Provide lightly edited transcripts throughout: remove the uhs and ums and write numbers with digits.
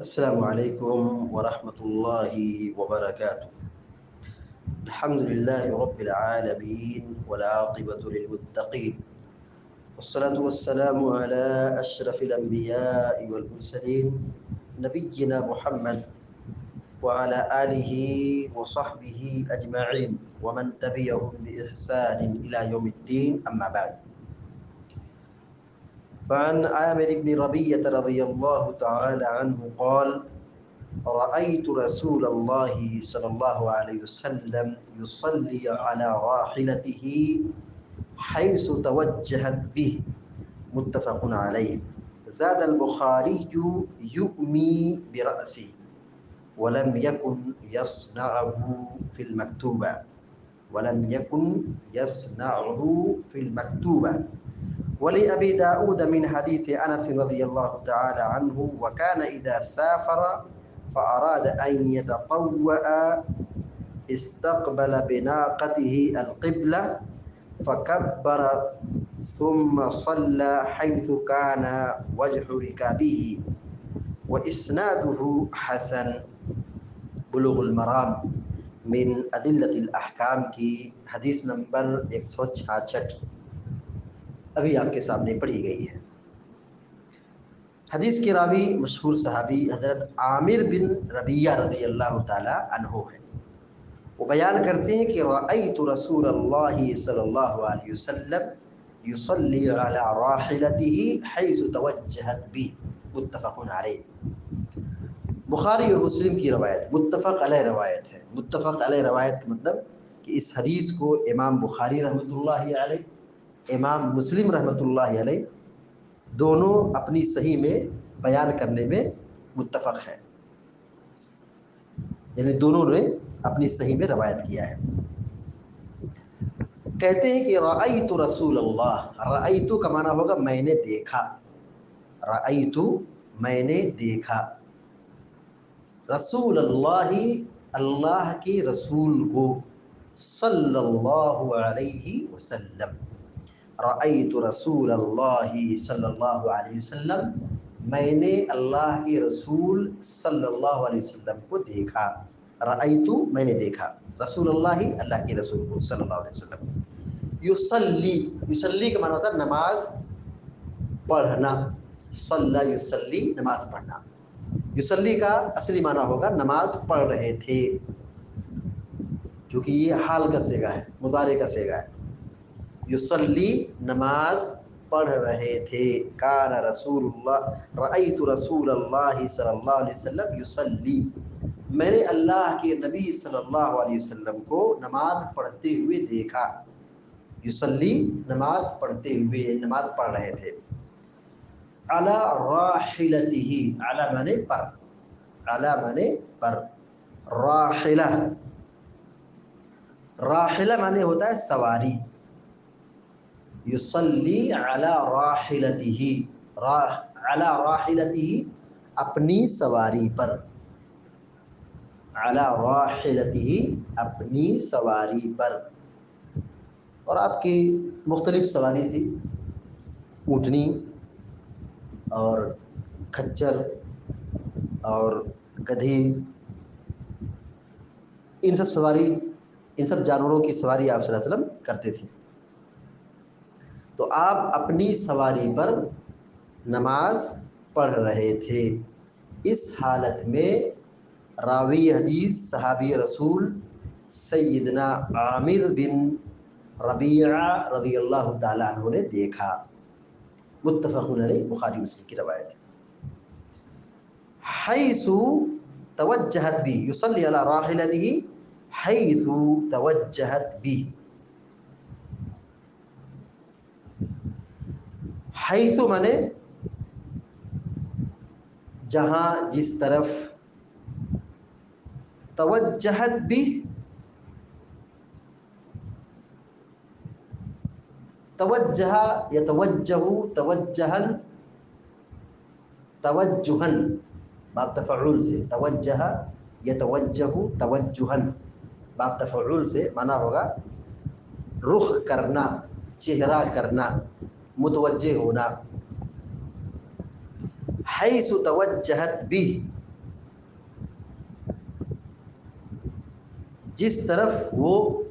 السلام عليكم ورحمة الله وبركاته. الحمد لله رب العالمين والعاقبة للمتقين، والصلاة والسلام على أشرف الأنبياء والمرسلين نبينا محمد وعلى آله وصحبه أجمعين ومن تبعهم بإحسان إلى يوم الدين، أما بعد. فعن عامر بن ربيعة رضي الله تعالى عنه قال: رأيت رسول الله صلى الله عليه وسلم يصلي على راحلته حيث توجهت به، متفق عليه. زاد البخاري: يؤمي برأسه، ولم يكن يصنعه في المكتوبة، ولم يكن يصنعه في المكتوبة. ولأبي داود من حديث أنس رضي الله تعالى عنه: وكان إذا سافر فأراد أن يتطوأ استقبل بناقته القبلة فكبر ثم صلى حيث كان وجه ركابه. وإسناده حسن. بلوغ المرام من أدلة الأحكام کی حدیث نمبر 166 ابھی آپ کے سامنے پڑھی گئی ہے۔ حدیث کے راوی مشہور صحابی حضرت عامر بن ربیعہ رضی اللہ تعالی عنہ ہے۔ وہ بیان کرتے ہیں کہ رأیت رسول اللہ صلی اللہ علیہ وسلم یصلی علی راحلته حیث توجہت به، متفق علیہ۔ بخاری اور مسلم کی روایت، متفق علیہ روایت ہے۔ متفق علیہ روایت کا مطلب کہ اس حدیث کو امام بخاری رحمۃ اللہ علیہ، امام مسلم رحمۃ اللہ علیہ دونوں اپنی صحیح میں بیان کرنے میں متفق ہیں، یعنی دونوں نے اپنی صحیح میں روایت کیا ہے۔ کہتے ہیں کہ رأیت رسول اللہ، رأیت کا معنی ہوگا میں نے دیکھا، رأیت میں نے دیکھا، رسول اللہ اللہ کے رسول کو، صلی اللہ علیہ وسلم، رأیت رسول اللہ صلی اللہ علیہ وسلم، میں نے اللہ کے رسول صلی اللہ علیہ وسلم کو دیکھا۔ رأیت میں نے دیکھا، رسول اللہ اللہ کے رسول کو صلی اللہ علیہ وسلم، یصلی، یصلی کا معنی ہوتا ہے نماز پڑھنا، صلی یصلی نماز پڑھنا۔ یصلی کا اصلی معنی ہوگا نماز پڑھ رہے تھے، کیونکہ یہ حال کا صیغہ ہے، مضارع کا صیغہ ہے۔ یصلی نماز پڑھ رہے تھے، کان رسول اللہ، رأیت رسول اللہ صلی اللہ علیہ وسلم یصلی، میں نے اللہ کے نبی صلی اللہ علیہ وسلم کو نماز پڑھتے ہوئے دیکھا۔ یصلی نماز پڑھتے ہوئے، نماز پڑھ رہے تھے۔ علی راحلتہ، علی معنی پر، علی معنی پر، راحلہ، راحلہ معنی ہوتا ہے سواری۔ یصلی علی راحلتہ، علی راحلتہ اپنی سواری پر، علی راحلتہ اپنی سواری پر۔ اور آپ کی مختلف سواری تھی، اونٹنی اور کھچر اور گدھی، ان سب سواری، ان سب جانوروں کی سواری آپ صلی اللہ علیہ وسلم کرتے تھے۔ تو آپ اپنی سواری پر نماز پڑھ رہے تھے۔ اس حالت میں راوی حدیث صحابی رسول سیدنا عامر بن ربیعہ رضی اللہ تعالیٰ عنہ نے دیکھا، متفق علیہ، بخاری مسلم کی روایت ہے۔ حیث توجہت بھی، یصلی علی راحلتہ حیث توجہت بھی، حیث مانے جہاں، جس طرف، توجہت بھی، توجہ یتوجہ توجہن، توجہن باب تفعول سے، توجہ یتوجہ توجہن باب تفعول سے معنی ہوگا رخ کرنا، چہرہ کرنا، متوجہ ہونا۔ حیث توجہت بھی، جس طرف وہ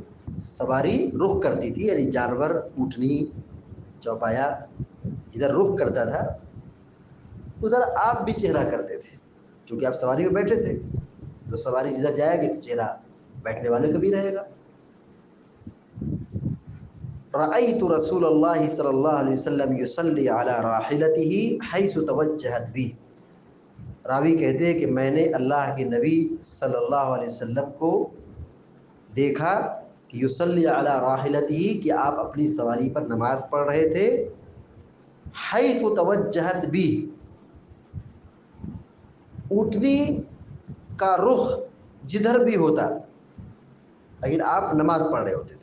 سواری رخ کرتی تھی، یعنی جانور، اونٹنی، چوپایا ادھر رخ کرتا تھا ادھر آپ بھی چہرہ کرتے تھے، چونکہ آپ سواری میں بیٹھے تھے تو سواری جدھر جائے گی تو چہرہ بیٹھنے والے کا بھی رہے گا۔ رأيت رسول اللہ صلی اللہ علیہ وسلم يصلي على راحلته حيث توجهت به، راوی کہتے ہیں کہ میں نے اللہ کے نبی صلی اللہ علیہ وسلم کو دیکھا کہ یصلی علی راحلته، کہ آپ اپنی سواری پر نماز پڑھ رہے تھے، حیث توجہت بھی، اونٹنی کا رخ جدھر بھی ہوتا، لیکن آپ نماز پڑھ رہے ہوتے تھے،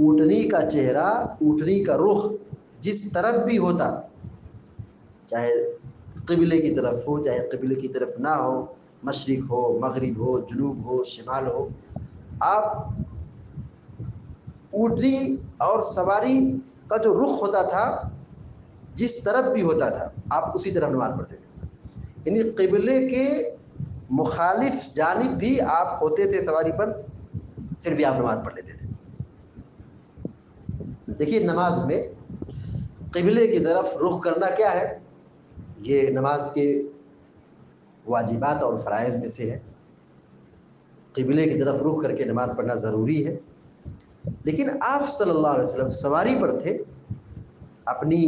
اونٹنی کا چہرہ، اونٹنی کا رخ جس طرف بھی ہوتا، چاہے قبلے کی طرف ہو چاہے قبلے کی طرف نہ ہو، مشرق ہو، مغرب ہو، جنوب ہو، شمال ہو، آپ اونٹنی اور سواری کا جو رخ ہوتا تھا جس طرف بھی ہوتا تھا آپ اسی طرف نماز پڑھتے تھے، یعنی قبلے کے مخالف جانب بھی آپ ہوتے تھے سواری پر، پھر بھی آپ نماز پڑھ لیتے تھے۔ دیکھیے نماز میں قبلے کی طرف رخ کرنا کیا ہے، یہ نماز کے واجبات اور فرائض میں سے ہے، قبلے کی طرف رخ کر کے نماز پڑھنا ضروری ہے۔ لیکن آپ صلی اللہ علیہ وسلم سواری پر تھے، اپنی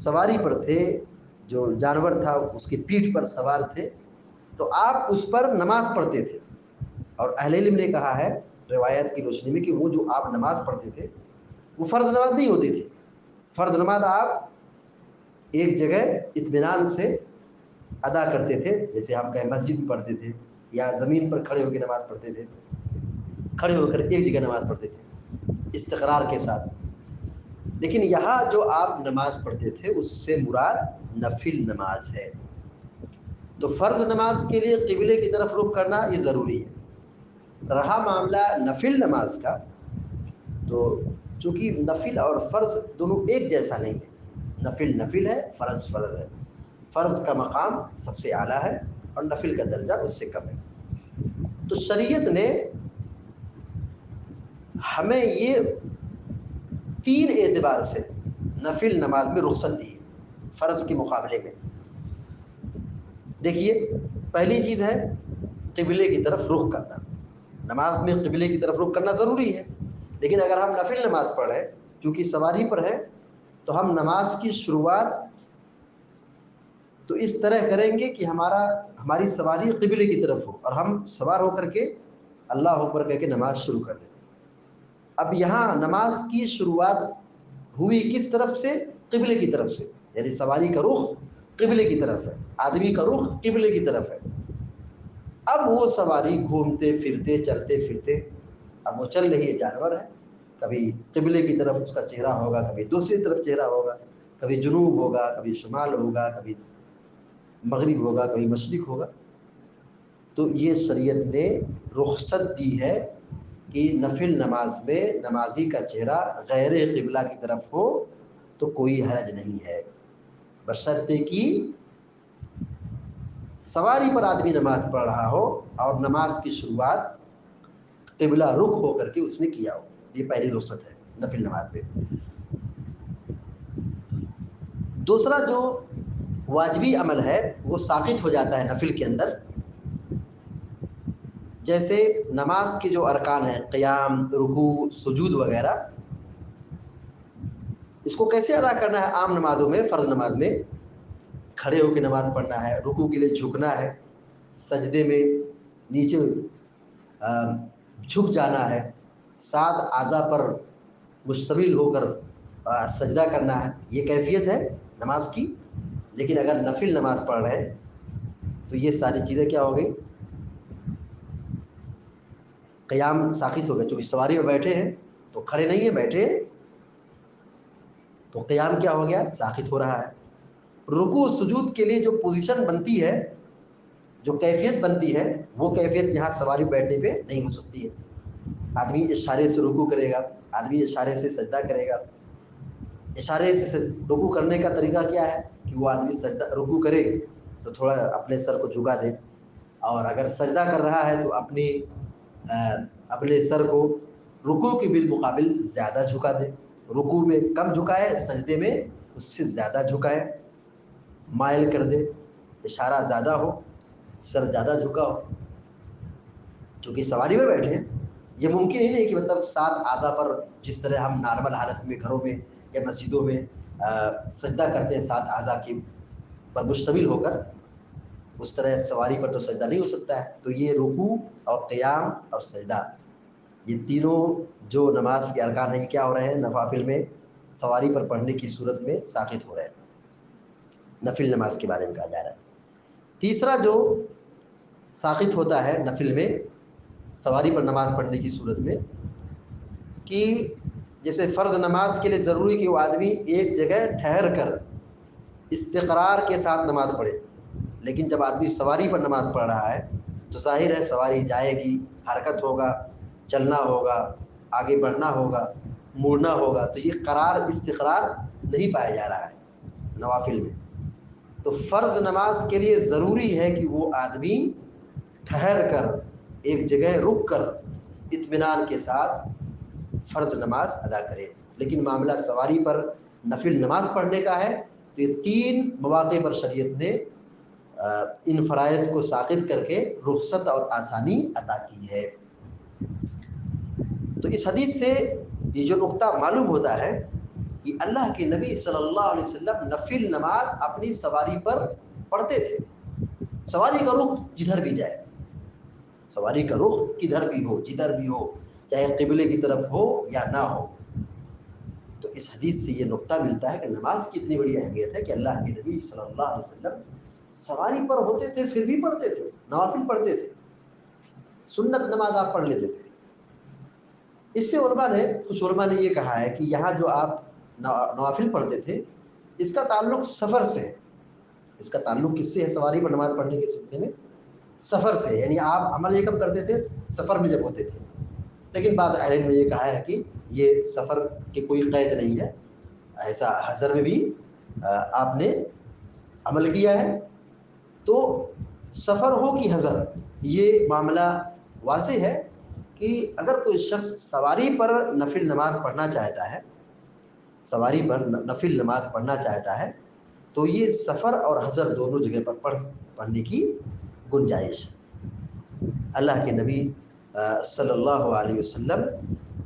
سواری پر تھے، جو جانور تھا اس کی پیٹھ پر سوار تھے، تو آپ اس پر نماز پڑھتے تھے، اور اہل علم نے کہا ہے روایت کی روشنی میں کہ وہ جو آپ نماز پڑھتے تھے وہ فرض نماز نہیں ہوتی تھی، فرض نماز آپ ایک جگہ اطمینان سے ادا کرتے تھے، جیسے ہم کہیں مسجد میں پڑھتے تھے یا زمین پر کھڑے ہو کے نماز پڑھتے تھے، کھڑے ہو کر ایک جگہ نماز پڑھتے تھے استقرار کے ساتھ۔ لیکن یہاں جو آپ نماز پڑھتے تھے اس سے مراد نفل نماز ہے، تو فرض نماز کے لیے قبلے کی طرف رخ کرنا یہ ضروری ہے۔ رہا معاملہ نفل نماز کا، تو چونکہ نفل اور فرض دونوں ایک جیسا نہیں ہے، نفل نفل ہے، فرض فرض ہے، فرض کا مقام سب سے اعلیٰ ہے اور نفل کا درجہ اس سے کم ہے۔ تو شریعت نے ہمیں یہ تین اعتبار سے نفل نماز میں رخصت دی ہے فرض کے مقابلے میں۔ دیکھیے پہلی چیز ہے قبلے کی طرف رخ کرنا، نماز میں قبلے کی طرف رخ کرنا ضروری ہے، لیکن اگر ہم نفل نماز پڑھ رہے ہیں کیونکہ سواری پر ہے تو ہم نماز کی شروعات تو اس طرح کریں گے کہ ہماری سواری قبلے کی طرف ہو اور ہم سوار ہو کر کے اللہ اکبر کہہ کے نماز شروع کر دیں۔ اب یہاں نماز کی شروعات ہوئی کس طرف سے؟ قبلے کی طرف سے، یعنی سواری کا رخ قبلے کی طرف ہے، آدمی کا رخ قبلے کی طرف ہے۔ اب وہ سواری گھومتے پھرتے چلتے پھرتے، اب وہ چل رہی ہے، جانور ہے، کبھی قبلے کی طرف اس کا چہرہ ہوگا، کبھی دوسری طرف چہرہ ہوگا، کبھی جنوب ہوگا، کبھی شمال ہوگا، کبھی مغرب ہوگا، کبھی مشرق ہوگا۔ تو یہ شریعت نے رخصت دی ہے کہ نفل نماز میں نمازی کا چہرہ غیر قبلہ کی طرف ہو تو کوئی حرج نہیں ہے، بشرطے کہ سواری پر آدمی نماز پڑھ رہا ہو اور نماز کی شروعات قبلہ رخ ہو کر کے اس نے کیا ہو۔ یہ پہلی رخصت ہے نفل نماز پہ۔ دوسرا جو واجبی عمل ہے وہ ساقط ہو جاتا ہے نفل کے اندر، جیسے نماز کے جو ارکان ہیں قیام، رکوع، سجود وغیرہ، اس کو کیسے ادا کرنا ہے؟ عام نمازوں میں، فرض نماز میں کھڑے ہو کے نماز پڑھنا ہے، رکوع کے لیے جھکنا ہے، سجدے میں نیچے جھک جانا ہے، 7 اعضاء پر مشتمل ہو کر سجدہ کرنا ہے، یہ کیفیت ہے نماز کی۔ لیکن اگر نفل نماز پڑھ رہے ہیں تو یہ ساری چیزیں کیا ہو گئی؟ قیام ساقط ہو گیا، چونکہ سواری میں بیٹھے ہیں تو کھڑے نہیں ہیں، بیٹھے ہیں تو قیام کیا ہو گیا؟ ساقط ہو رہا ہے۔ رکوع سجود کے لیے جو پوزیشن بنتی ہے، جو کیفیت بنتی ہے، وہ کیفیت یہاں سواری بیٹھنے پہ نہیں ہو سکتی ہے۔ آدمی اشارے سے رکوع کرے گا، آدمی اشارے سے سجدہ کرے گا۔ اشارے سے رکوع کرنے کا طریقہ کیا ہے کہ وہ آدمی رکوع کرے تو تھوڑا اپنے سر کو جھکا دے، اور اگر سجدہ کر رہا ہے تو اپنی اپنے سر کو رکوع کے بالمقابل زیادہ جھکا دے، رکوع میں کم جھکائے، سجدے میں اس سے زیادہ جھکائے، مائل کر دے، اشارہ زیادہ ہو، سر زیادہ جھکا ہو۔ چونکہ سواری میں بیٹھے ہیں، یہ ممکن ہی نہیں کہ مطلب سات اعضاء پر جس طرح ہم نارمل حالت میں گھروں میں یا مسجدوں میں سجدہ کرتے ہیں سات اعضاء کی پر مشتمل ہو کر، اس طرح سواری پر تو سجدہ نہیں ہو سکتا ہے۔ تو یہ رکوع اور قیام اور سجدہ، یہ تینوں جو نماز کے ارکان ہیں، یہ کیا ہو رہے ہیں؟ نوافل میں سواری پر پڑھنے کی صورت میں ساقط ہو رہے ہیں۔ نفل نماز کے بارے میں کہا جا رہا ہے۔ تیسرا جو ساقط ہوتا ہے نفل میں سواری پر نماز پڑھنے کی صورت میں، کہ جیسے فرض نماز کے لیے ضروری کہ وہ آدمی ایک جگہ ٹھہر کر استقرار کے ساتھ نماز پڑھے، لیکن جب آدمی سواری پر نماز پڑھ رہا ہے تو ظاہر ہے سواری جائے گی، حرکت ہوگا، چلنا ہوگا، آگے بڑھنا ہوگا، مڑنا ہوگا، تو یہ قرار استقرار نہیں پایا جا رہا ہے نوافل میں۔ تو فرض نماز کے لیے ضروری ہے کہ وہ آدمی ٹھہر کر ایک جگہ رک کر اطمینان کے ساتھ فرض نماز ادا کرے، لیکن معاملہ سواری پر نفل نماز پڑھنے کا ہے تو یہ تین مواقع پر شریعت نے ان فرائض کو ساقط کر کے رخصت اور آسانی عطا کی ہے۔ تو اس حدیث سے یہ جو نقطہ معلوم ہوتا ہے کہ اللہ کے نبی صلی اللہ علیہ وسلم نفل نماز اپنی سواری پر پڑھتے تھے، سواری کا رخ جدھر بھی جائے، سواری کا رخ کدھر بھی ہو، جدھر بھی ہو، چاہے قبلے کی طرف ہو یا نہ ہو۔ تو اس حدیث سے یہ نقطہ ملتا ہے کہ نماز کی اتنی بڑی اہمیت ہے کہ اللہ کے نبی صلی اللہ علیہ وسلم سواری پر ہوتے تھے پھر بھی پڑھتے تھے، نوافل پڑھتے تھے، سنت نماز آپ پڑھ لیتے تھے۔ اس سے کچھ علماء نے یہ کہا ہے کہ یہاں جو آپ نوافل پڑھتے تھے اس کا تعلق سفر سے ہے۔ اس کا تعلق کس سے ہے؟ سواری پر نماز پڑھنے کے سلسلے میں سفر سے، یعنی آپ عمل یہ کب کرتے تھے؟ سفر میں جب ہوتے تھے۔ لیکن بعض اہل علم نے یہ کہا ہے کہ یہ سفر کے کوئی قید نہیں ہے، ایسا حضر میں بھی آپ نے عمل کیا ہے۔ تو سفر ہو کہ حضر، یہ معاملہ واضح ہے کہ اگر کوئی شخص سواری پر نفل نماز پڑھنا چاہتا ہے، سواری پر نفل نماز پڑھنا چاہتا ہے تو یہ سفر اور حضر دونوں جگہ پر پڑھنے کی گنجائش ہے۔ اللہ کے نبی صلی اللہ علیہ وسلم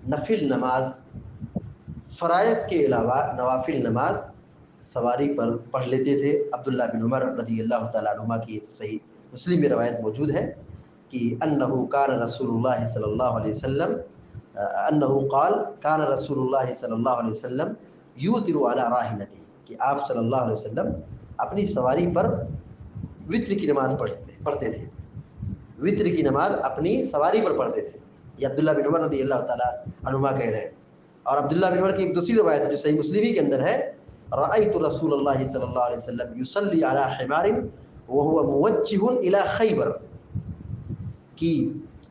نفل نماز فرائض کے علاوہ نوافل نماز سواری پر پڑھ لیتے تھے۔ عبداللہ بن عمر رضی اللہ تعالیٰ عنہما کی صحیح مسلم میں روایت موجود ہے کہ انہو کان رسول اللہ صلی اللہ علیہ وسلم انہو قال کان رسول اللہ صلی اللہ علیہ وسلم یوتر علی راحلتہ، کہ آپ صلی اللہ علیہ وسلم اپنی سواری پر وتر کی نماز پڑھتے تھے، وتر کی نماز اپنی سواری پر پڑھتے تھے۔ یہ عبداللہ بن عمر رضی اللہ تعالیٰ عنہما کہہ رہے ہیں۔ اور عبداللہ بن عمر کی ایک دوسری روایت ہے جو صحیح مسلم ہی کے اندر ہے، رأیت رسول اللہ صلی اللہ علیہ وسلم یصلی علی حمار وهو موجہ الی خیبر، کہ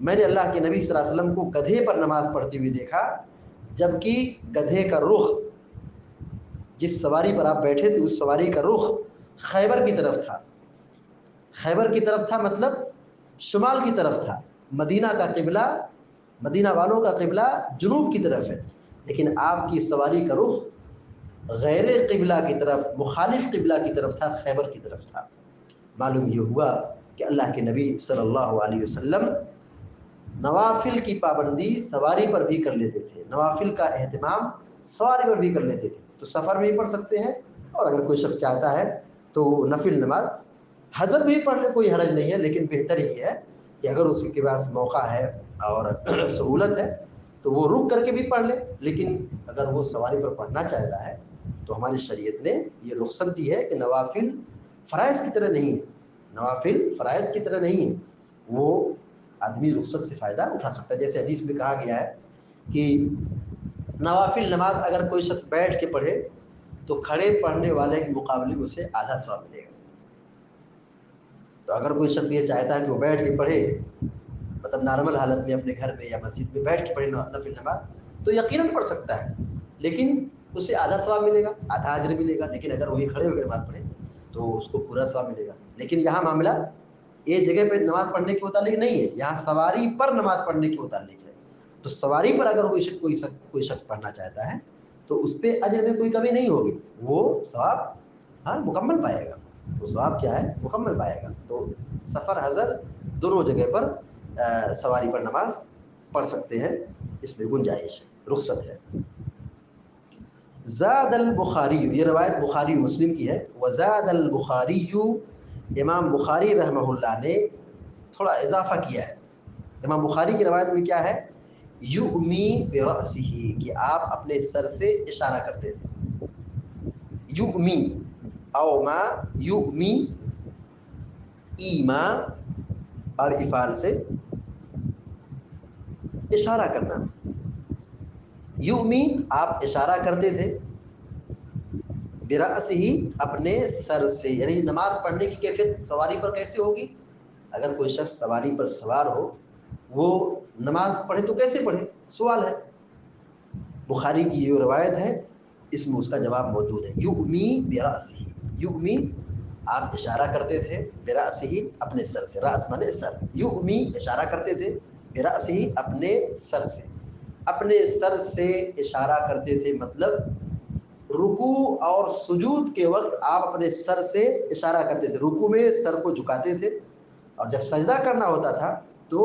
میں نے اللہ کے نبی صلی اللہ علیہ وسلم کو گدھے پر نماز پڑھتے ہوئے دیکھا، جبکہ گدھے کا رخ، جس سواری پر آپ بیٹھے تھے اس سواری کا رخ خیبر کی طرف تھا۔ خیبر کی طرف تھا مطلب شمال کی طرف تھا۔ مدینہ کا قبلہ، مدینہ والوں کا قبلہ جنوب کی طرف ہے، لیکن آپ کی سواری کا رخ غیر قبلہ کی طرف، مخالف قبلہ کی طرف تھا، خیبر کی طرف تھا۔ معلوم یہ ہوا کہ اللہ کے نبی صلی اللہ علیہ وسلم نوافل کی پابندی سواری پر بھی کر لیتے تھے، نوافل کا اہتمام سواری پر بھی کر لیتے تھے۔ تو سفر میں بھی پڑھ سکتے ہیں، اور اگر کوئی شخص چاہتا ہے تو نفل نماز حضر میں بھی پڑھ لے، کوئی حرج نہیں ہے، لیکن بہتر یہ ہے کہ اگر اس کے پاس موقع ہے اور سہولت ہے تو وہ رک کر کے بھی پڑھ لے۔ لیکن اگر وہ سواری پر پڑھنا چاہتا ہے تو ہماری شریعت نے یہ رخصت دی ہے کہ نوافل فرائض کی طرح نہیں ہے، نوافل فرائض کی طرح نہیں ہے، وہ آدمی رخصت سے فائدہ اٹھا سکتا ہے۔ جیسے حدیث میں کہا گیا ہے کہ نوافل نماز اگر کوئی شخص بیٹھ کے پڑھے تو کھڑے پڑھنے والے کے مقابلے میں اسے آدھا ثواب ملے گا۔ تو اگر کوئی شخص یہ چاہتا ہے کہ وہ بیٹھ کے پڑھے، مطلب نارمل حالت میں اپنے گھر میں یا مسجد میں بیٹھ کے پڑھے نفل نماز، تو یقیناً پڑھ سکتا ہے، لیکن اسے آدھا ثواب ملے گا، آدھا اجر ملے گا۔ لیکن اگر وہی کھڑے ہو کر نماز پڑھے تو اس کو پورا ثواب ملے گا۔ لیکن یہاں معاملہ ایک جگہ پہ نماز پڑھنے کے متعلق نہیں ہے، یہاں سواری پر نماز پڑھنے کے متعلق ہے۔ تو سواری پر اگر کوئی شخص پڑھنا چاہتا ہے تو اس پہ اجر میں کوئی کمی نہیں ہوگی، وہ ثواب ہاں مکمل پائے گا، وہ ثواب کیا ہے مکمل پائے گا۔ تو سفر حضر دونوں جگہ پر سواری پر نماز پڑھ سکتے ہیں، اس میں گنجائش ہے، رخصت ہے۔ زاد البخاری، یہ روایت بخاری مسلم کی ہے، وزاد البخاری، امام بخاری رحمہ اللہ نے تھوڑا اضافہ کیا ہے۔ امام بخاری کی روایت میں کیا ہے، یؤمی برأسہ، کہ آپ اپنے سر سے اشارہ کرتے تھے، یؤمی او ما یؤمی، ایما اور افعال سے اشارہ کرنا، یؤمی آپ اشارہ کرتے تھے، برأسہ اپنے سر سے، یعنی نماز پڑھنے کی کیفیت سواری پر کیسے ہوگی؟ اگر کوئی شخص سواری پر سوار ہو وہ نماز پڑھے تو کیسے پڑھے، سوال ہے۔ بخاری کی یہ روایت ہے، اس میں اس کا جواب موجود ہے، یؤمی برأسہ، یؤمی آپ اشارہ کرتے تھے، برأسہ اپنے سر سے، رأس مانے سر، یؤمی اشارہ کرتے تھے، برأسہ اپنے سر سے، اپنے سر سے اشارہ کرتے تھے مطلب رکوع اور سجود کے وقت آپ اپنے سر سے اشارہ کرتے تھے، رکوع میں سر کو جھکاتے تھے اور جب سجدہ کرنا ہوتا تھا تو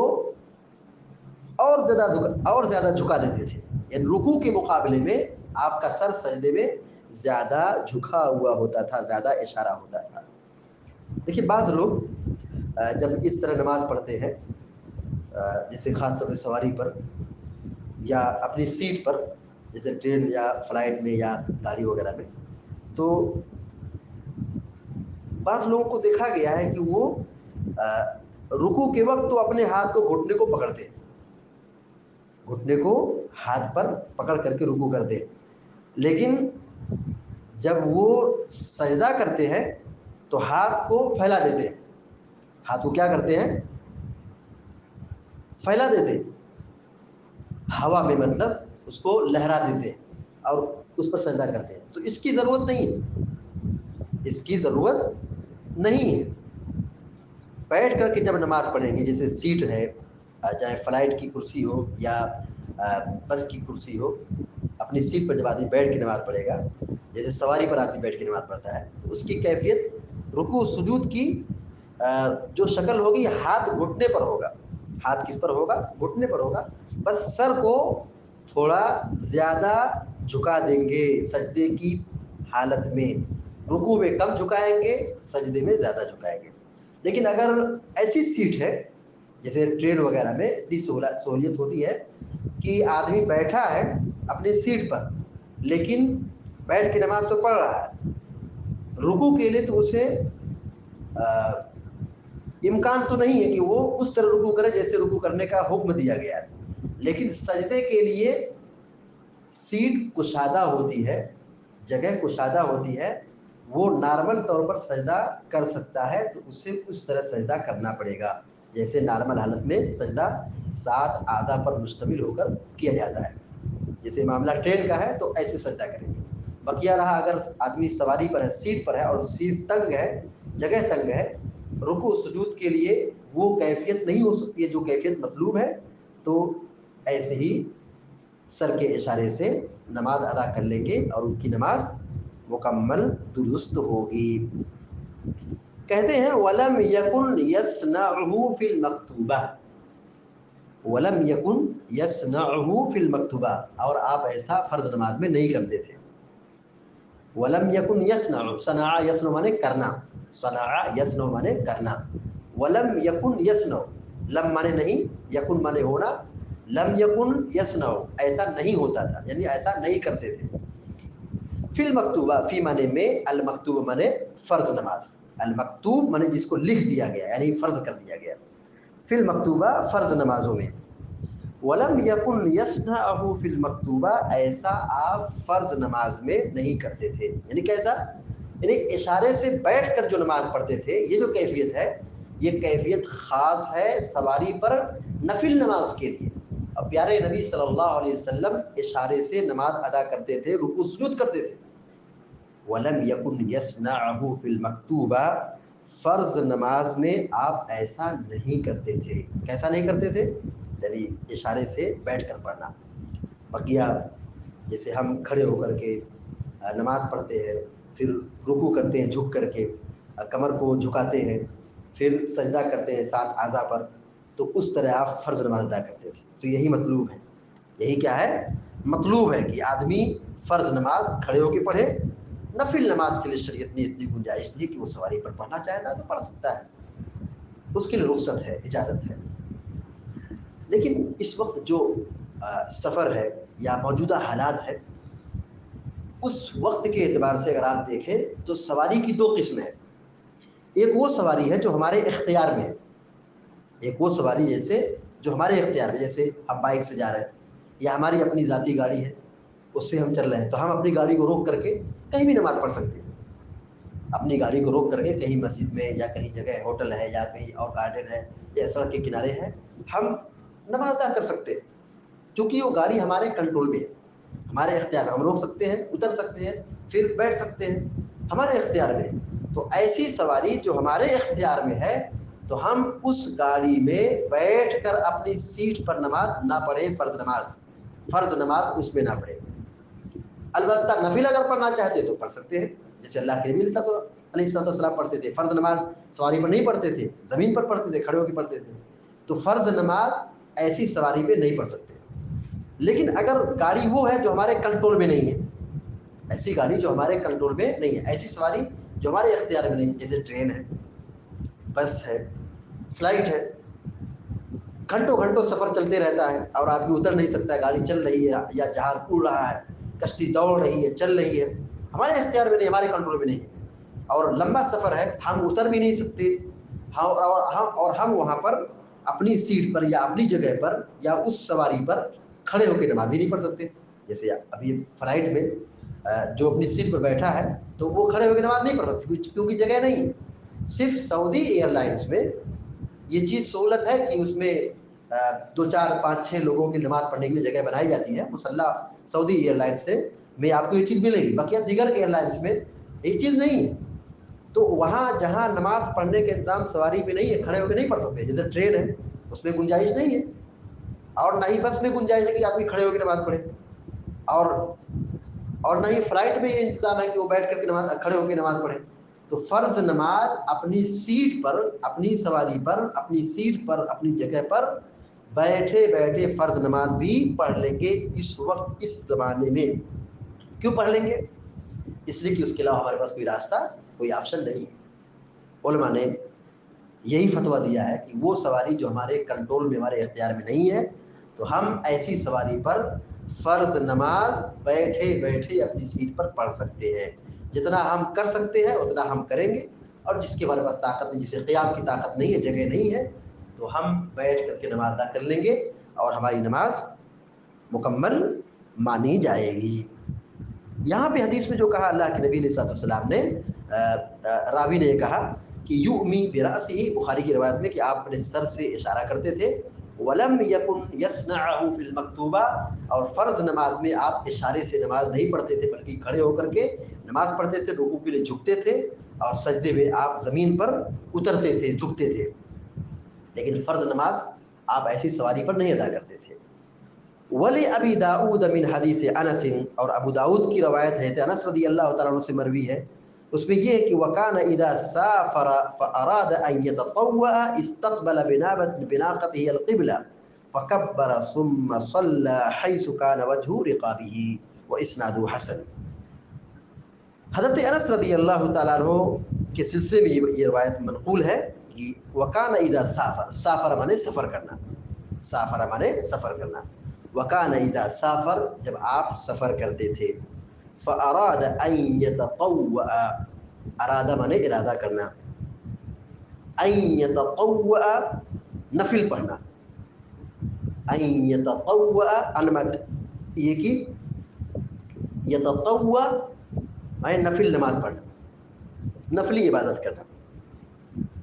اور زیادہ جھکا دیتے تھے، یعنی رکوع کے مقابلے میں آپ کا سر سجدے میں زیادہ جھکا ہوا ہوتا تھا، زیادہ اشارہ ہوتا تھا۔ دیکھیے بعض لوگ جب اس طرح نماز پڑھتے ہیں، جیسے خاص طور پہ سواری پر یا اپنی سیٹ پر، جیسے ٹرین یا فلائٹ میں یا گاڑی وغیرہ میں، تو بعض لوگوں کو دیکھا گیا ہے کہ وہ رکوع کے وقت تو اپنے ہاتھ کو گھٹنے کو پکڑتے ہیں، گھٹنے کو ہاتھ پر پکڑ کر کے رکوع کرتے ہیں، لیکن جب وہ سجدہ کرتے ہیں تو ہاتھ کو پھیلا دیتے ہیں، ہاتھ کو کیا کرتے ہیں، پھیلا دیتے ہیں ہوا میں، مطلب اس کو لہرا دیتے ہیں اور اس پر سجدہ کرتے ہیں۔ تو اس کی ضرورت نہیں ہے، اس کی ضرورت نہیں ہے۔ بیٹھ کر کے جب نماز پڑھیں گے، جیسے سیٹ ہے، چاہے فلائٹ کی کرسی ہو یا بس کی کرسی ہو، اپنی سیٹ پر جب آدمی بیٹھ کے نماز پڑھے گا، جیسے سواری پر آدمی بیٹھ کے نماز پڑھتا ہے، تو اس کی کیفیت رکوع سجود کی جو شکل ہوگی، ہاتھ گھٹنے پر ہوگا، ہاتھ کس پر ہوگا، گھٹنے پر ہوگا، بس سر کو تھوڑا زیادہ جھکا دیں گے سجدے کی حالت میں، رکوع میں کم جھکائیں گے، سجدے میں زیادہ جھکائیں گے۔ لیکن اگر ایسی سیٹ ہے، جیسے ٹرین وغیرہ میں اتنی سہولیت ہوتی ہے کہ آدمی بیٹھا ہے اپنی سیٹ پر لیکن بیٹھ کے نماز تو پڑھ رہا ہے، رکوع کے لیے تو اسے امکان تو نہیں ہے کہ وہ اس طرح رکوع کرے جیسے رکوع کرنے کا حکم دیا گیا ہے، لیکن سجدے کے لیے سیٹ کشادہ ہوتی ہے، جگہ کشادہ ہوتی ہے، وہ نارمل طور پر سجدہ کر سکتا ہے، تو اسے اس طرح سجدہ کرنا پڑے گا جیسے نارمل حالت میں سجدہ سات آدھا پر مشتمل ہو کر کیا جاتا ہے۔ جیسے معاملہ ٹرین کا ہے تو ایسے سجدہ کریں گے۔ بقیہ رہا اگر آدمی سواری پر ہے، سیٹ پر ہے اور سیٹ تنگ ہے، جگہ تنگ ہے، رکوع سجود کے لیے وہ کیفیت نہیں ہو سکتی ہے جو کیفیت مطلوب ہے، تو ایسے ہی سر کے اشارے سے نماز ادا کر لیں گے اور ان کی نماز مکمل درست ہوگی۔ کہتے ہیں وَلَمْ يَكُنْ يَصْنَعُهُ فِي الْمَكْتُوبَةِ، وَلَمْ يَكُنْ يَصْنَعُهُ فِي الْمَكْتُوبَةِ، اور آپ ایسا فرض نماز میں نہیں کرتے تھے۔ وَلَمْ يَكُنْ يَصْنَعُ، صنع یصنع مانے کرنا، صنع یصنع مانے کرنا، وَلَمْ يَكُنْ يَصْنَعُ، لم مانے نہیں، یکن مانے ہونا، لم یکن یصنع ایسا نہیں ہوتا تھا، یعنی ایسا نہیں کرتے تھے۔ فی المکتوبہ، فی مانے میں، المکتوب مانے فرض نماز، المکتوب مانے جس کو لکھ دیا گیا یعنی فرض کر دیا گیا، فی المکتوبہ فرض نمازوں میں، وَلَمْ يَكُنْ يَصْنَعُهُ فِي الْمَكْتُوبَةِ، ایسا آپ فرض نماز میں نہیں کرتے تھے۔ یعنی کیسا، یعنی اشارے سے بیٹھ کر جو نماز پڑھتے تھے، یہ جو کیفیت ہے یہ کیفیت خاص ہے سواری پر نفل نماز کے لیے، اور پیارے نبی صلی اللہ علیہ وسلم اشارے سے نماز ادا کرتے تھے، رکوع سجود کرتے تھے۔ وَلَمْ يَكُنْ يَصْنَعُهُ فِي الْمَكْتُوبَةِ، فرض نماز میں آپ ایسا نہیں کرتے تھے. کیسا نہیں کرتے تھے؟ یعنی اشارے سے بیٹھ کر پڑھنا. بقیہ جیسے ہم کھڑے ہو کر کے نماز پڑھتے ہیں، پھر رکوع کرتے ہیں جھک کر کے، کمر کو جھکاتے ہیں، پھر سجدہ کرتے ہیں 7 اعضاء پر، تو اس طرح آپ فرض نماز ادا کرتے تھے. تو یہی مطلوب ہے. یہی کیا ہے؟ مطلوب ہے کہ آدمی فرض نماز کھڑے ہو کے پڑھے. نفل نماز کے لیے شریعت نے اتنی گنجائش دی کہ وہ سواری پر پڑھنا چاہتا ہے تو پڑھ سکتا ہے، اس کے لیے رخصت ہے، اجازت ہے. لیکن اس وقت جو سفر ہے یا موجودہ حالات ہے، اس وقت کے اعتبار سے اگر آپ دیکھیں تو سواری کی 2 قسمیں ہیں. ایک وہ سواری ہے جو ہمارے اختیار میں ہے. ایک وہ سواری جیسے جو ہمارے اختیار میں، جیسے ہم بائک سے جا رہے ہیں یا ہماری اپنی ذاتی گاڑی ہے، اس سے ہم چل رہے ہیں، تو ہم اپنی گاڑی کو روک کر کے کہیں بھی نماز پڑھ سکتے ہیں. اپنی گاڑی کو روک کر کے کہیں مسجد میں یا کہیں جگہ ہوٹل ہے یا کہیں اور گارڈن ہے یا سڑک کے کنارے ہے، ہم نماز ادا کر سکتے ہیں، کیونکہ وہ گاڑی ہمارے کنٹرول میں ہے، ہمارے اختیار میں. ہم روک سکتے ہیں، اتر سکتے ہیں، پھر بیٹھ سکتے ہیں، ہمارے اختیار میں. تو ایسی سواری جو ہمارے اختیار میں ہے، تو ہم اس گاڑی میں بیٹھ کر اپنی سیٹ پر نماز نہ پڑھیں. فرض نماز اس میں نہ پڑھیں. البتہ نفل اگر پڑھنا چاہتے تو پڑھ سکتے ہیں، جیسے اللہ کے نبی علیہ السلام پڑھتے تھے. فرض نماز سواری پر نہیں پڑھتے تھے، زمین پر پڑھتے تھے، کھڑے ہو کے پڑھتے تھے. تو فرض نماز ایسی سواری پہ نہیں پڑھ سکتے. لیکن اگر گاڑی وہ ہے جو ہمارے کنٹرول میں نہیں ہے، ایسی گاڑی جو ہمارے کنٹرول میں نہیں ہے، ایسی سواری جو ہمارے اختیار میں نہیں، جیسے ٹرین ہے، بس ہے، فلائٹ ہے، گھنٹوں گھنٹوں سفر چلتے رہتا ہے اور آدمی اتر نہیں سکتا ہے. گاڑی چل رہی ہے یا جہاز اڑ رہا ہے، کشتی دوڑ رہی ہے، چل رہی ہے، ہمارے اختیار میں نہیں، ہمارے کنٹرول میں نہیں ہے. اور لمبا سفر ہے، ہم اتر بھی نہیں سکتے، اور ہم وہاں پر اپنی سیٹ پر یا اپنی جگہ پر یا اس سواری پر کھڑے ہو کے نماز بھی نہیں پڑھ سکتے. جیسے ابھی فلائٹ میں جو اپنی سیٹ پر بیٹھا ہے تو وہ کھڑے ہو کے نماز نہیں پڑھ سکتے کیونکہ جگہ نہیں ہے. صرف سعودی ایئر لائنس میں یہ چیز سہولت ہے کہ اس میں 2 4 5 6 لوگوں کی نماز پڑھنے کے لیے جگہ بنائی جاتی ہے. مسلح سعودی ایئر لائنس سے میں آپ کو یہ چیز ملے گی، باقی دیگر ایئر لائنس میں یہ چیز نہیں ہے. تو وہاں جہاں نماز پڑھنے کے انتظام سواری پہ نہیں ہے، کھڑے ہو کے نہیں پڑھ سکتے. جیسے ٹرین ہے، اس میں گنجائش نہیں ہے، اور نہ ہی بس میں گنجائش ہے کہ آدمی کھڑے ہو کے نماز پڑھے، اور نہ ہی فلائٹ میں یہ انتظام ہے کہ وہ بیٹھ کر کے نماز کھڑے ہو کے نماز پڑھے. تو فرض نماز اپنی سیٹ پر، اپنی سواری پر، اپنی سیٹ پر، اپنی جگہ پر بیٹھے بیٹھے فرض نماز بھی پڑھ لیں گے اس وقت، اس زمانے میں. کیوں پڑھ لیں گے؟ اس لیے کہ اس کے علاوہ ہمارے پاس کوئی راستہ، کوئی آپشن نہیں ہے. علماء نے یہی فتویٰ دیا ہے کہ وہ سواری جو ہمارے کنٹرول میں، ہمارے اختیار میں نہیں ہے، تو ہم ایسی سواری پر فرض نماز بیٹھے بیٹھے اپنی سیٹ پر پڑھ سکتے ہیں. جتنا ہم کر سکتے ہیں اتنا ہم کریں گے، اور جس کے ہمارے پاس طاقت نہیں، جسے قیام کی طاقت نہیں ہے، جگہ نہیں ہے، تو ہم بیٹھ کر کے نماز ادا کر لیں گے اور ہماری نماز مکمل مانی جائے گی. یہاں پہ حدیث میں جو کہا اللہ کے نبی علیہ السلام نے، راوی نے کہا کہ یؤمی برأسہ، بخاری کی روایت میں کہ آپ اپنے سر سے اشارہ کرتے تھے. ولم یکن یصنعہ فی المکتوبہ، اور فرض نماز میں آپ اشارے سے نماز نہیں پڑھتے تھے بلکہ کھڑے ہو کر کے نماز پڑھتے تھے، رکوع کے لیے جھکتے تھے اور سجدے میں آپ زمین پر اترتے تھے، جھکتے تھے. لیکن فرض نماز آپ ایسی سواری پر نہیں ادا کرتے تھے. ولی ابی داؤد من حدیث انس، اور ابو داؤد کی روایت ہے، انس رضی اللہ تعالیٰ عنہ سے مروی ہے، اس میں یہ ہے کہ وکان اذا سافر فاراد ان يتطوع استقبل بناقته القبلہ فکبر ثم صلى حيث كان وجه رقابه واسناده حسن. حضرت انس رضی اللہ تعالیٰ عنہ کے سلسلے میں یہ روایت منقول ہے کہ وکان اذا سافر، سافر مانے سفر کرنا، سافر مانے سفر کرنا، وکان اذا سافر، جب آپ سفر کرتے تھے، فاراد ان يتطوع، ارادہ مانے ارادہ کرنا، ان يتطوع نفل پڑھنا، ان يتطوع انمت، یہ کہ یتطوع مانے نفل نماز پڑھنا، نفلی عبادت کرنا.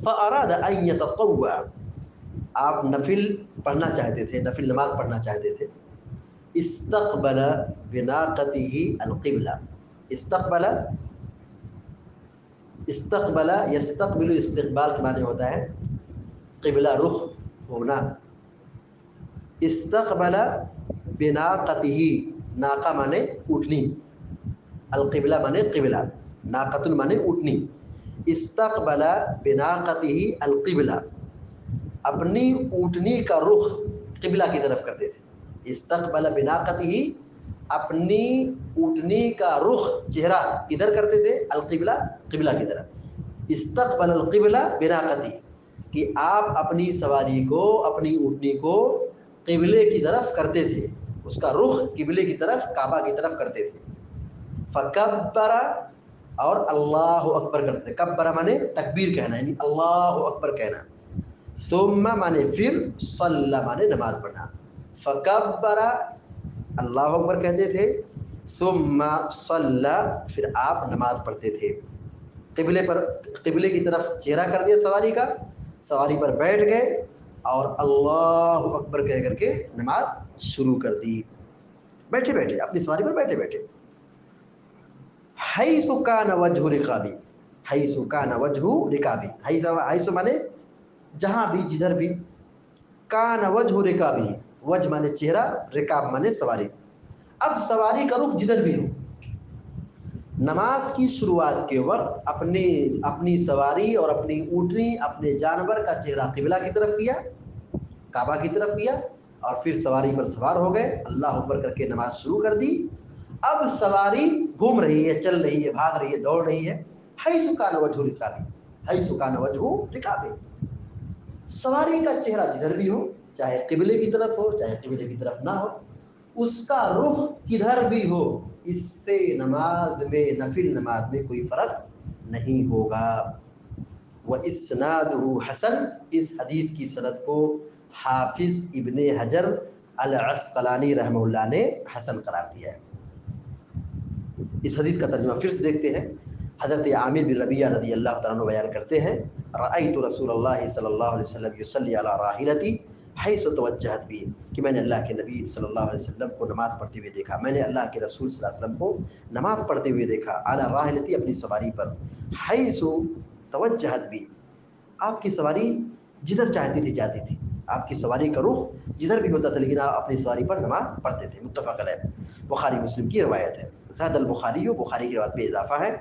فاراد ان يتطوع، آپ نفل پڑھنا چاہتے تھے، نفل نماز پڑھنا چاہتے تھے. استقبل بناقته القبلہ، استقبل استقبل یستقبل استقبال کے معنی ہوتا ہے قبلہ رخ ہونا. استقبل بناقته ناقہ معنی اونٹنی، القبلہ معنی قبلہ، ناقۃ معنی اونٹنی. استقبل بناقته القبلہ اپنی اونٹنی کا رخ قبلہ کی طرف کرتے تھے. استقبل بناقته اپنی اونٹنی کا رخ چہرہ کدھر کرتے تھے؟ القبلہ قبلہ کی طرف. استقبل القبلہ بناقته کہ آپ اپنی سواری کو اپنی اونٹنی کو قبلے کی طرف کرتے تھے، اس کا رخ قبلے کی طرف کعبہ کی طرف کرتے تھے. فکبر اور اللہ اکبر کرتے تھے. کبر مانے تکبیر کہنا یعنی اللہ اکبر کہنا. ثم مانے پھر، صلی مانے نماز پڑھنا. فکبر اللہ اکبر کہتے تھے، ثم صلی پھر آپ نماز پڑھتے تھے. قبلے پر، قبلے کی طرف چہرہ کر دیا سواری کا، سواری پر بیٹھ گئے اور اللہ اکبر کہہ کر کے نماز شروع کر دی، بیٹھے بیٹھے اپنی سواری پر بیٹھے بیٹھے. حیث کان وجہ رکابی، حیث کان وجہ رکابی، حیث مانے جہاں بھی جدھر بھی، کان وجہ رکابی وجہ مانے چہرہ، رکاب مانے سواری. اب سواری کا رخ جدھر بھی ہو، نماز کی شروعات کے وقت اپنی سواری اور اپنی اونٹنی اپنے جانور کا چہرہ قبلہ کی طرف کیا، کعبہ کی طرف کیا، اور پھر سواری پر سوار ہو گئے، اللہ اکبر کر کے نماز شروع کر دی. اب سواری گھوم رہی ہے، چل رہی ہے، بھاگ رہی ہے، دوڑ رہی ہے. حیث کان وجہ رکابی، حیث کان وجہ رکابی سواری کا چہرہ جدھر بھی ہو، چاہے قبلے کی طرف ہو چاہے قبلے کی طرف نہ ہو، اس کا رخ کدھر بھی ہو، اس سے نماز میں، نفل نماز میں کوئی فرق نہیں ہوگا. وَإِسْنَادُهُ حسن، اس حدیث کی سند کو حافظ ابن حجر العسقلانی رحمہ اللہ نے حسن قرار دیا ہے. اس حدیث کا ترجمہ پھر سے دیکھتے ہیں. حضرت عامر بن ربیعہ رضی اللہ تعالیٰ عنہ بیان کرتے ہیں، رأیت رسول اللہ صلی اللہ علیہ وسلم یصلی علی راحلتی حیث توجہت بھی، کہ میں نے اللہ کے نبی صلی اللہ علیہ وسلم کو نماز پڑھتے ہوئے دیکھا، میں نے اللہ کے رسول صلی اللہ علیہ وسلم کو نماز پڑھتے ہوئے دیکھا، علی راحلتی اپنی سواری پر، حیث توجہت بھی آپ کی سواری جدھر چاہتی تھی جاتی تھی، آپ کی سواری کا رخ جدھر بھی ہوتا تھا، لیکن آپ اپنی سواری پر نماز پڑھتے تھے. متفق علیہ، بخاری مسلم کی روایت ہے. زاد البخاری، بخاری کی روایت میں اضافہ ہے،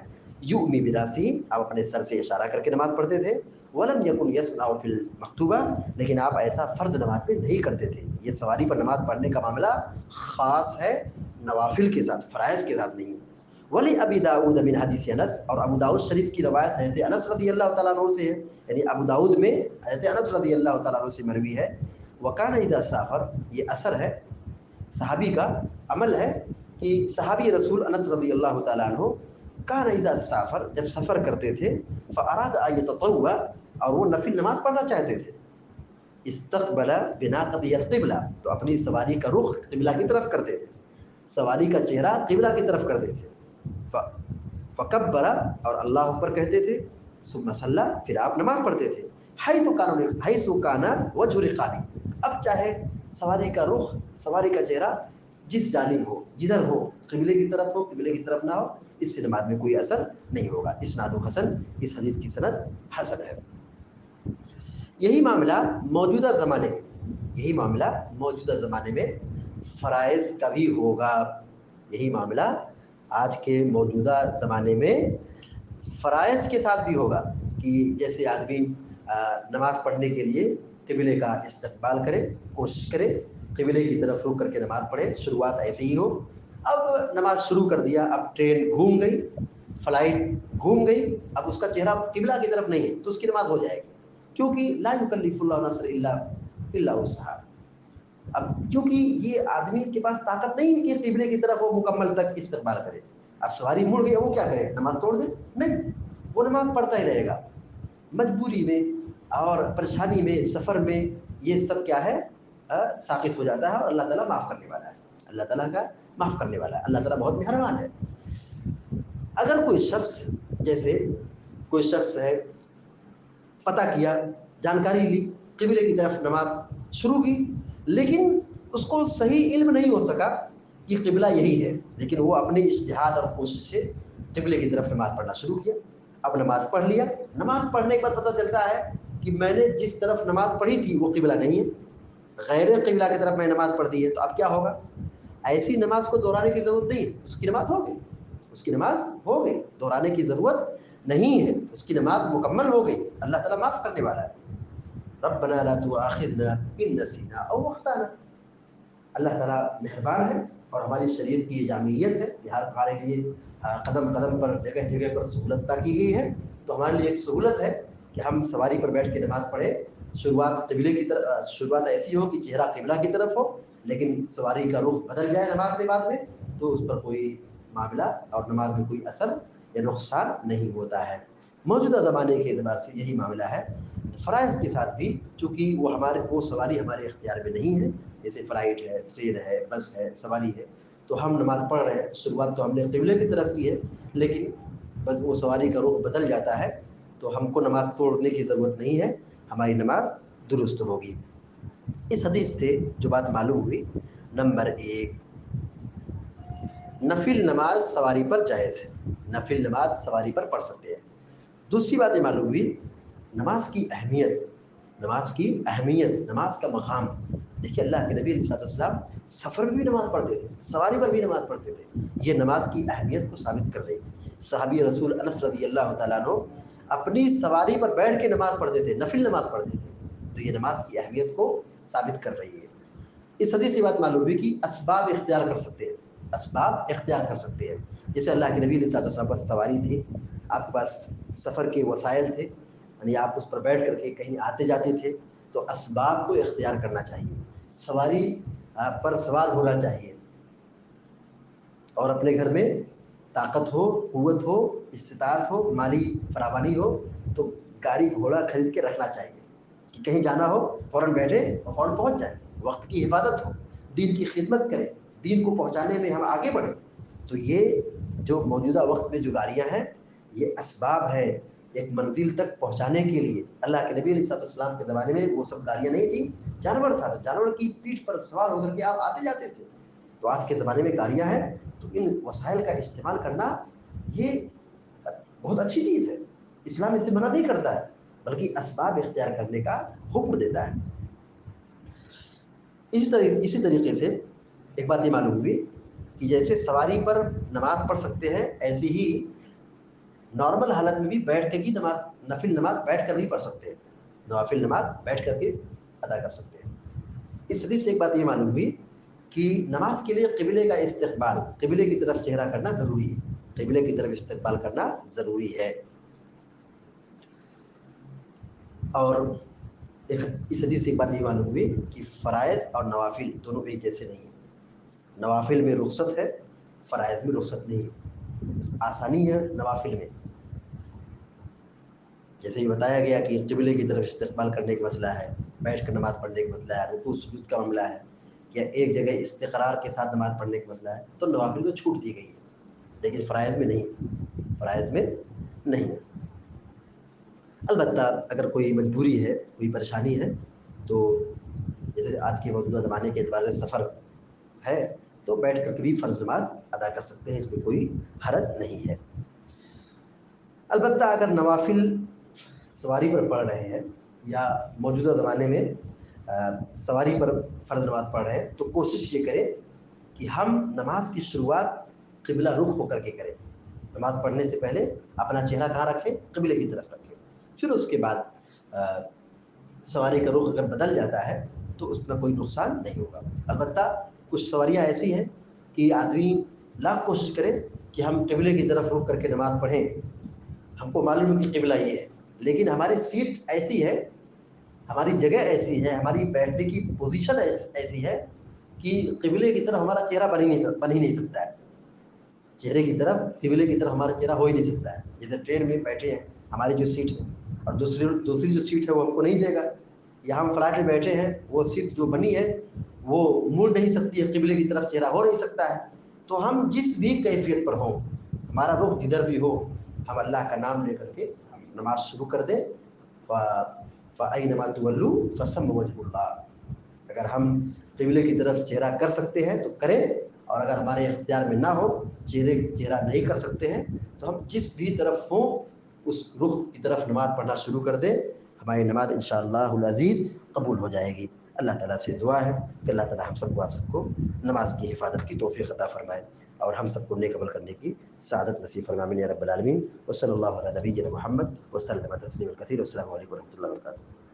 یؤمی براسہ آپ اپنے سر سے اشارہ کر کے نماز پڑھتے تھے. ولم یکن یصنع فی المکتوبہ لیکن آپ ایسا فرض نماز میں نہیں کرتے تھے. یہ سواری پر نماز پڑھنے کا معاملہ خاص ہے نوافل کے ساتھ، فرائض کے ساتھ نہیں. ولی ابی داؤد من حدیث انس، اور ابو داؤد شریف کی روایت حضرت انس رضی اللہ تعالیٰ عنہ سے ہے، یعنی ابو داؤد میں حضرت انس رضی اللہ تعالیٰ عنہ سے مروی ہے. وکان اذا سافر، یہ اثر ہے صحابی کا، عمل ہے کہ صحابی رسول انس رضی اللہ تعالیٰ عنہ کان اذا سافر، جب سفر کرتے تھے، فاراد ان یتطوع، اور وہ نفل نماز پڑھنا چاہتے تھے، استقبل بناقته القبلہ، تو اپنی سواری کا رخ قبلہ کی طرف کرتے تھے، سواری کا چہرہ قبلہ کی طرف کرتے تھے. فکبر اور اللہ اکبر کہتے تھے، ثم صلی پھر آپ نماز پڑھتے تھے. حیث کان وجہ رقابی، اب چاہے سواری کا رخ، سواری کا چہرہ جس جانب ہو، جدھر ہو، قبلے کی طرف ہو قبلے کی طرف نہ ہو، اس سے نماز میں کوئی اثر نہیں ہوگا. اسناد حسن، اس حدیث کی سند حسن ہے. یہی معاملہ موجودہ زمانے میں، یہی معاملہ موجودہ زمانے میں فرائض کا بھی ہوگا. یہی معاملہ آج کے موجودہ زمانے میں فرائض کے ساتھ بھی ہوگا، کہ جیسے آدمی نماز پڑھنے کے لیے قبلے کا استقبال کرے، کوشش کرے قبلے کی طرف رخ کر کے نماز پڑھے، شروعات ایسے ہی ہو. اب نماز شروع کر دیا، اب ٹرین گھوم گئی، فلائٹ گھوم گئی، اب اس کا چہرہ قبلہ کی طرف نہیں ہے، تو اس کی نماز ہو جائے گی، کیونکہ لا یکلف اللہ نفسا الا وسعہا. اب چونکہ یہ آدمی کے پاس طاقت نہیں ہے کہ قبلے کی طرف وہ مکمل تک استقبال کرے. اب سواری مڑ گئی، وہ کیا کرے؟ نماز توڑ دے؟ نہیں، وہ نماز پڑھتا ہی رہے گا. مجبوری میں اور پریشانی میں، سفر میں یہ سب کیا ہے، ساقط ہو جاتا ہے، اور اللہ تعالیٰ معاف کرنے والا ہے، اللہ تعالیٰ کا معاف کرنے والا ہے، اللہ تعالیٰ بہت مہربان ہے. اگر کوئی شخص، جیسے کوئی شخص ہے، پتہ کیا، جانکاری لی، قبلے کی طرف نماز شروع کی، لیکن اس کو صحیح علم نہیں ہو سکا کہ قبلہ یہی ہے، لیکن وہ اپنے اجتہاد اور کوشش سے قبلے کی طرف نماز پڑھنا شروع کیا. اب نماز پڑھ لیا، نماز پڑھنے کے بعد پتہ چلتا ہے کہ میں نے جس طرف نماز پڑھی تھی وہ قبلہ نہیں ہے، غیر قبلہ کی طرف میں نماز پڑھ دی ہے، تو اب کیا ہوگا؟ ایسی نماز کو دہرانے کی ضرورت نہیں ہے، اس کی نماز ہو گئی، اس کی نماز ہو گئی، دہرانے کی ضرورت نہیں ہے، اس کی نماز مکمل ہو گئی، اللہ تعالیٰ معاف کرنے والا ہے۔ ربنا لا تؤاخذنا ان نسینا او اخطانا، اللہ تعالیٰ مہربان ہے اور ہماری شریعت کی جامعیت ہے، یہاں ہمارے لیے قدم قدم پر جگہ جگہ پر سہولت عطا کی گئی ہے، تو ہمارے لیے ایک سہولت ہے کہ ہم سواری پر بیٹھ کے نماز پڑھیں، شروعات قبلے کی طرف، شروعات ایسی ہو کہ چہرہ قبلہ کی طرف ہو، لیکن سواری کا رخ بدل جائے نماز میں بعد میں تو اس پر کوئی معاملہ اور نماز میں کوئی اثر یا نقصان نہیں ہوتا ہے۔ موجودہ زمانے کے اعتبار سے یہی معاملہ ہے۔ فرائض کے ساتھ بھی چونکہ وہ سواری ہمارے اختیار میں نہیں ہے، جیسے فلائٹ ہے، ٹرین ہے، بس ہے، سواری ہے، تو ہم نماز پڑھ رہے ہیں، شروعات تو ہم نے قبلے کی طرف کی ہے، لیکن بس وہ سواری کا رخ بدل جاتا ہے تو ہم کو نماز توڑنے کی ضرورت نہیں ہے، ہماری نماز درست ہوگی۔ اس حدیث سے جو بات معلوم ہوئی، نمبر 1، نفل نماز سواری پر جائز ہے، نفل نماز سواری پر پڑھ سکتے ہیں۔ دوسری بات یہ معلوم ہوئی، نماز کی اہمیت، نماز کی اہمیت، نماز کا مقام۔ دیکھیے اللہ کے نبی علیہ السلام سفر میں بھی نماز پڑھتے تھے، سواری پر بھی نماز پڑھتے تھے، یہ نماز کی اہمیت کو ثابت کر رہی ہے۔ صحابی رسول انس رضی اللہ تعالیٰ عنہ اپنی سواری پر بیٹھ کے نماز پڑھتے تھے، نفل نماز پڑھتے تھے، تو یہ نماز کی اہمیت کو ثابت کر رہی ہے۔ اس حدیث سے بات معلوم ہوئی کہ اسباب اختیار کر سکتے ہیں، اسباب اختیار کر سکتے ہیں، جیسے اللہ کے نبی علیہ السلام کے پاس سواری تھی، آپ کے پاس سفر کے وسائل تھے، یعنی آپ اس پر بیٹھ کر کے کہیں آتے جاتے تھے، تو اسباب کو اختیار کرنا چاہیے، سواری پر سوار ہونا چاہیے، اور اپنے گھر میں طاقت ہو، قوت ہو، استطاعت ہو، مالی فراوانی ہو تو گاڑی گھوڑا خرید کے رکھنا چاہیے کہ کہیں جانا ہو فوراً بیٹھے اور فوراً پہنچ جائیں، وقت کی حفاظت ہو، دین کی خدمت کریں، دین کو پہنچانے میں ہم آگے بڑھیں۔ تو یہ جو موجودہ وقت میں جو گاڑیاں ہیں یہ اسباب ہے ایک منزل تک پہنچانے کے لیے۔ اللہ کے نبی علیہ السلام کے زمانے میں وہ سب گاڑیاں نہیں تھیں، جانور تھا، تو جانور کی پیٹھ پر سوار ہو کر کے آپ آتے جاتے تھے۔ تو آج کے زمانے میں گاڑیاں ہیں تو ان وسائل کا استعمال کرنا یہ بہت اچھی چیز ہے، اسلام اس سے منع نہیں کرتا ہے بلکہ اسباب اختیار کرنے کا حکم دیتا ہے۔ اسی طریقے سے ایک بات یہ معلوم ہوئی کہ جیسے سواری پر نماز پڑھ سکتے ہیں، ایسی ہی نارمل حالت میں بھی بیٹھ کے بھی نماز، نفل نماز بیٹھ کر بھی پڑھ سکتے ہیں، نوافل نماز بیٹھ کر کے ادا کر سکتے ہیں۔ اس حدیث سے ایک بات یہ معلوم ہوئی کہ نماز کے لیے قبلے کا استقبال، قبلے کی طرف چہرہ کرنا ضروری ہے، قبلے کی طرف استقبال کرنا ضروری ہے۔ اور اس حدیث سے ایک بات یہ معلوم ہوئی کہ فرائض اور نوافل دونوں ایک جیسے نہیں ہیں، نوافل میں رخصت ہے، فرائض میں رخصت نہیں ہے، آسانی ہے نوافل میں، جیسے یہ بتایا گیا کہ قبلے کی طرف استقبال کرنے کا مسئلہ ہے، بیٹھ کر نماز پڑھنے کا مسئلہ ہے، رکوع سجود کا معاملہ ہے، یا ایک جگہ استقرار کے ساتھ نماز پڑھنے کا مسئلہ ہے، تو نوافل میں چھوٹ دی گئی ہے، لیکن فرائض میں نہیں، فرائض میں نہیں۔ البتہ اگر کوئی مجبوری ہے، کوئی پریشانی ہے، تو جیسے آج کے موجودہ زمانے کے اعتبار سے سفر ہے تو بیٹھ کر کے بھی فرض نماز ادا کر سکتے ہیں، اس میں کوئی حرج نہیں ہے۔ البتہ اگر نوافل سواری پر پڑھ رہے ہیں یا موجودہ زمانے میں سواری پر فرض نماز پڑھ رہے ہیں تو کوشش یہ کریں کہ ہم نماز کی شروعات قبلہ رخ ہو کر کے کریں، نماز پڑھنے سے پہلے اپنا چہرہ کہاں رکھیں؟ قبلے کی طرف رکھیں، پھر اس کے بعد سواری کا رخ اگر بدل جاتا ہے تو اس میں کوئی نقصان نہیں ہوگا۔ البتہ کچھ سواریاں ایسی ہیں کہ آدمی لاکھ کوشش کرے کہ ہم قبلے کی طرف رخ کر کے نماز پڑھیں، ہم کو معلوم ہے کہ قبلہ یہ ہے، لیکن ہماری سیٹ ایسی ہے، ہماری جگہ ایسی ہے، ہماری بیٹھنے کی پوزیشن ایسی ہے کہ قبلے کی طرف ہمارا چہرہ بن ہی نہیں سکتا ہے، چہرے کی طرف، قبلے کی طرف ہمارا چہرہ ہو ہی نہیں سکتا ہے۔ جیسے ٹرین میں بیٹھے ہیں، ہماری جو سیٹ ہے اور دوسری جو سیٹ ہے وہ ہم کو نہیں دے گا، یا ہم فلائٹ میں بیٹھے ہیں، وہ سیٹ جو بنی ہے وہ مڑ نہیں سکتی ہے، قبلے کی طرف چہرہ ہو نہیں سکتا ہے، تو ہم جس بھی کیفیت پر ہوں، ہمارا رخ جدھر بھی ہو، ہم اللہ کا نام لے کر کے ہم نماز شروع کر دیں۔ فَأَيْنَمَا تُوَلُّوا فَثَمَّ وَجْهُ اللَّهِ، اگر ہم قبلے کی طرف چہرہ کر سکتے ہیں تو کریں، اور اگر ہمارے اختیار میں نہ ہو، چہرہ نہیں کر سکتے ہیں، تو ہم جس بھی طرف ہوں اس رخ کی طرف نماز پڑھنا شروع کر دیں، ہماری نماز انشاءاللہ العزیز قبول ہو جائے گی۔ اللہ تعالیٰ سے دعا ہے کہ اللہ تعالیٰ ہم سب کو آپ سب کو نماز کی حفاظت کی توفیق عطا فرمائے اور ہم سب کو نیک عمل کرنے کی سعادت نصیب فرمائے یا رب العالمین۔ وصلی اللہ علی نبینا محمد وسلم تسلیما کثیرا۔ السلام علیکم ورحمۃ اللہ وبرکاتہ۔